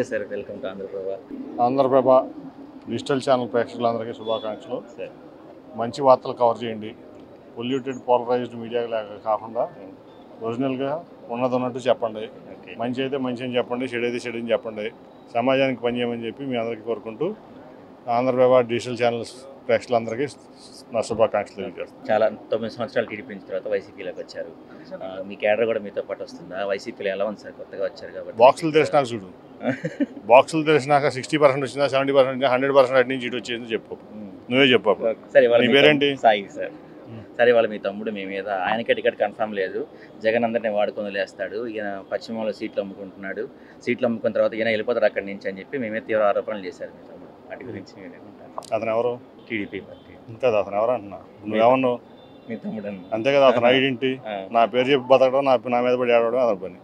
నమస్తే sir, welcome to Andhra Prabha. Andhra Prabha digital channel ప్రేక్షకులందరికీ శుభాకాంక్షలు. సార్ మంచి వార్తలు కవర్ చేయండి. పొల్యూటెడ్ పోలరైజ్డ్ మీడియా కాకుండా ఒరిజినల్గా ఉన్నట్టు చెప్పండి. ఓకే. మంచి అయితే మంచి అని చెప్పండి, చెడు అయితే చెడు అని చెప్పండి. సమాజానికి పని చేయమని చెప్పి మీ అందరికీ కోరుకుంటూ ఆంధ్రప్రభ డిజిటల్ ఛానల్స్ ప్రేక్షకులందరికీ నా శుభాకాంక్షలు తెలియజేస్తాను. చాలా 9 సంవత్సరాలు టీడీపీ నుంచి తర్వాత వైసీపీలోకి వచ్చారు. మీ క్యాడర్ కూడా మీతో పాటు వస్తుందా? వైసీపీలో ఎలా ఉంది సార్, కొత్తగా వచ్చారు కాబట్టి? బాక్సులు తెలిసినాక చూడు, బాక్సులు తెలిసినాక 60% వచ్చిందా, 70% వచ్చిందా, 100% అటు నుంచి ఇటు వచ్చేది చెప్పు. నువ్వే చెప్పు. సరే, వాళ్ళ నీ పేరేంటి? సాయి సార్. సరే, వాళ్ళ మీ తమ్ముడు మీ మీద, ఆయనకే టికెట్ కన్ఫర్మ్ లేదు, జగన్ అందరినీ వాడుకొని లేస్తాడు, ఈయన పశ్చిమంలో సీట్లు అమ్ముకుంటున్నాడు, సీట్లు అమ్ముకున్న తర్వాత ఈయన వెళ్ళిపోతారు అక్కడి నుంచి అని చెప్పి మేమే తీవ్ర ఆరోపణలు చేశారు మీ తమ్ముడు. వాటి గురించి అతను ఎవరు? TDP party. ఇంకా అతను ఎవరు అంటున్నా? నువ్వేమన్నావు? మీ తమ్ముడు అంతే కదా, అతను ఐడెంటిటీ. నా పేరు చెప్పి బతకడం, నా మీద పడి ఆడడం అతని పని.